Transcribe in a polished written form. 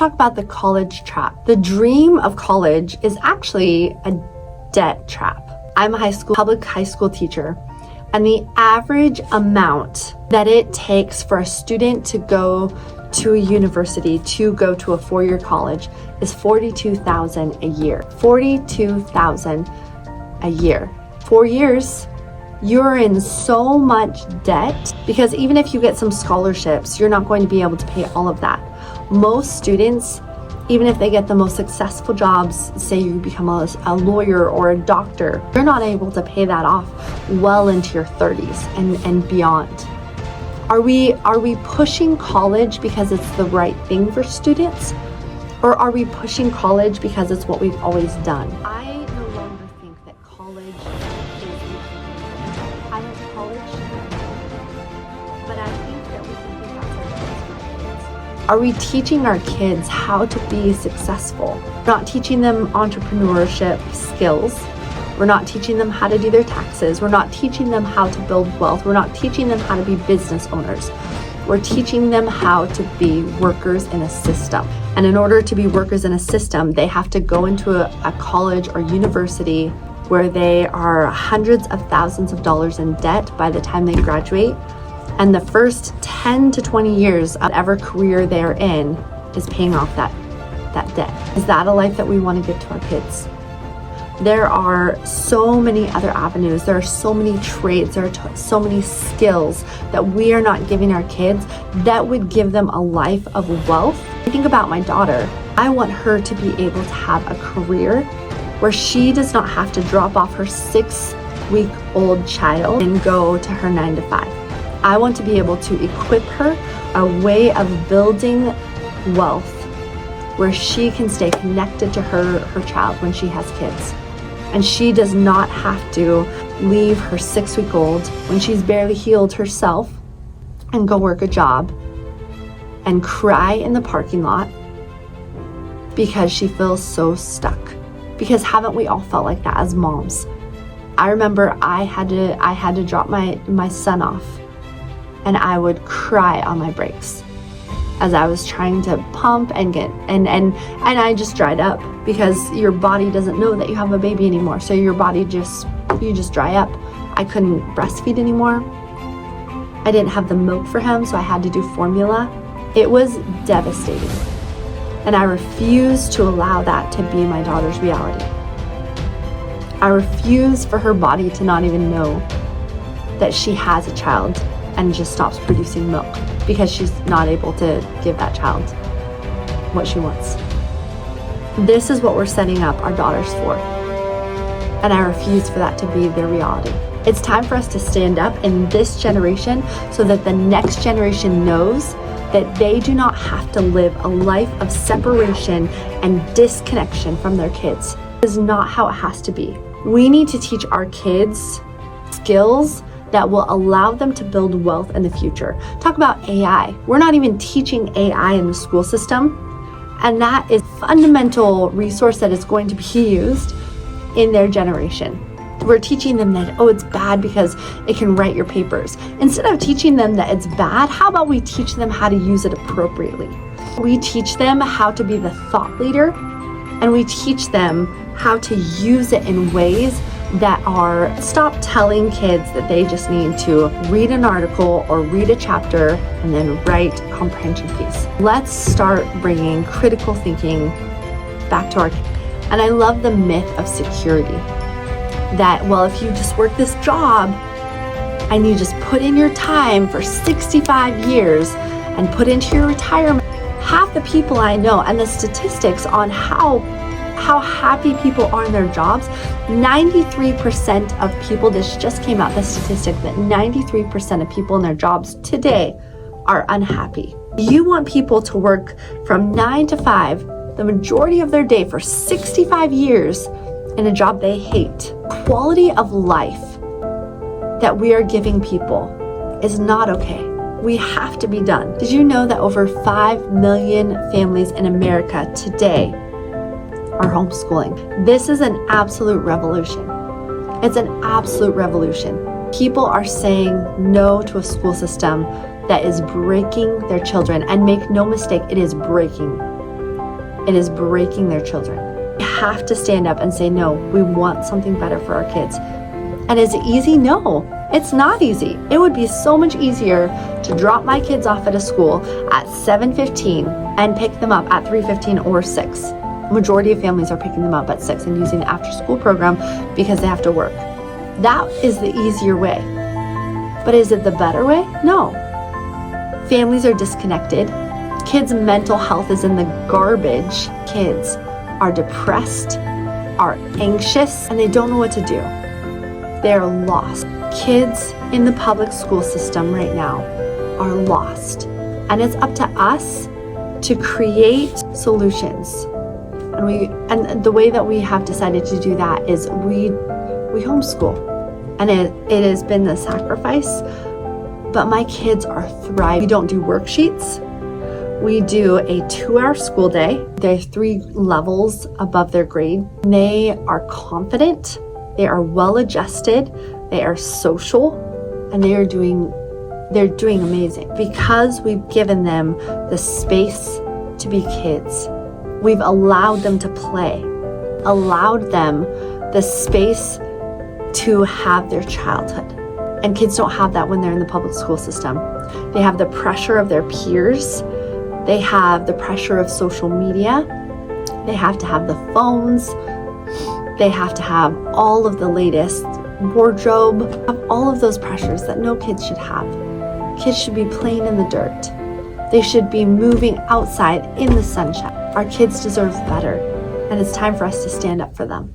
talk about the college trap. The dream of college is actually a debt trap. I'm a public high school teacher, and the average amount that it takes for a student to go to a university, to go to a four-year college, is $42,000 a year. $42,000 a year. 4 years, you're in so much debt, because even if you get some scholarships, you're not going to be able to pay all of that. Most students, even if they get the most successful jobs, say you become a lawyer or a doctor, you're not able to pay that off well into your 30s and beyond. Are we pushing college because it's the right thing for students? Or are we pushing college because it's what we've always done? I no longer think that college is... I went to college, but I think that we can think outside the box for our kids. Are we teaching our kids how to be successful? Not teaching them entrepreneurship skills. We're not teaching them how to do their taxes. We're not teaching them how to build wealth. We're not teaching them how to be business owners. We're teaching them how to be workers in a system. And in order to be workers in a system, they have to go into a college or university where they are hundreds of thousands of dollars in debt by the time they graduate. And the first 10 to 20 years of whatever career they're in is paying off that debt. Is that a life that we want to give to our kids? There are so many other avenues. There are so many trades. There are so many skills that we are not giving our kids that would give them a life of wealth. I think about my daughter. I want her to be able to have a career where she does not have to drop off her 6-week-old child and go to her 9 to 5. I want to be able to equip her a way of building wealth where she can stay connected to her child when she has kids. And she does not have to leave her 6-week-old when she's barely healed herself and go work a job and cry in the parking lot because she feels so stuck. Because haven't we all felt like that as moms? I remember I had to drop my son off, and I would cry on my breaks as I was trying to pump and I just dried up, because your body doesn't know that you have a baby anymore. So your body you just dry up. I couldn't breastfeed anymore. I didn't have the milk for him, so I had to do formula. It was devastating. And I refuse to allow that to be my daughter's reality. I refuse for her body to not even know that she has a child and just stops producing milk because she's not able to give that child what she wants. This is what we're setting up our daughters for. And I refuse for that to be their reality. It's time for us to stand up in this generation so that the next generation knows that they do not have to live a life of separation and disconnection from their kids. This is not how it has to be. We need to teach our kids skills that will allow them to build wealth in the future. Talk about AI. We're not even teaching AI in the school system, and that is a fundamental resource that is going to be used in their generation. We're teaching them that, it's bad because it can write your papers. Instead of teaching them that it's bad, how about we teach them how to use it appropriately? We teach them how to be the thought leader, and we teach them how to use it in ways that are, stop telling kids that they just need to read an article or read a chapter and then write a comprehension piece. Let's start bringing critical thinking back to our kids. And I love the myth of security. That, if you just work this job and you just put in your time for 65 years and put into your retirement, half the people I know, and the statistics on how happy people are in their jobs, 93% of people, this just came out, the statistic that 93% of people in their jobs today are unhappy. You want people to work from 9 to 5, the majority of their day for 65 years in a job they hate. Quality of life that we are giving people is not okay. We have to be done. Did you know that over 5 million families in America today are homeschooling? This is an absolute revolution. It's an absolute revolution. People are saying no to a school system that is breaking their children. And make no mistake, it is breaking It is breaking their children. We have to stand up and say, no, we want something better for our kids. And is it easy? No, it's not easy. It would be so much easier to drop my kids off at a school at 7:15 and pick them up at 3:15 or 6. Majority of families are picking them up at 6 and using the after school program because they have to work. That is the easier way. But is it the better way? No. Families are disconnected. Kids' mental health is in the garbage. Kids are depressed, are anxious, and they don't know what to do. They're lost. Kids in the public school system right now are lost. And it's up to us to create solutions. And the way that we have decided to do that is we homeschool. And it has been a sacrifice, but my kids are thriving. We don't do worksheets. We do a 2-hour school day. They're 3 levels above their grade. They are confident. They are well adjusted. They are social, and they're doing amazing because we've given them the space to be kids. We've allowed them to play, allowed them the space to have their childhood. And kids don't have that when they're in the public school system. They have the pressure of their peers. They have the pressure of social media. They have to have the phones. They have to have all of the latest wardrobe, of all of those pressures that no kids should have. Kids should be playing in the dirt. They should be moving outside in the sunshine. Our kids deserve better, and it's time for us to stand up for them.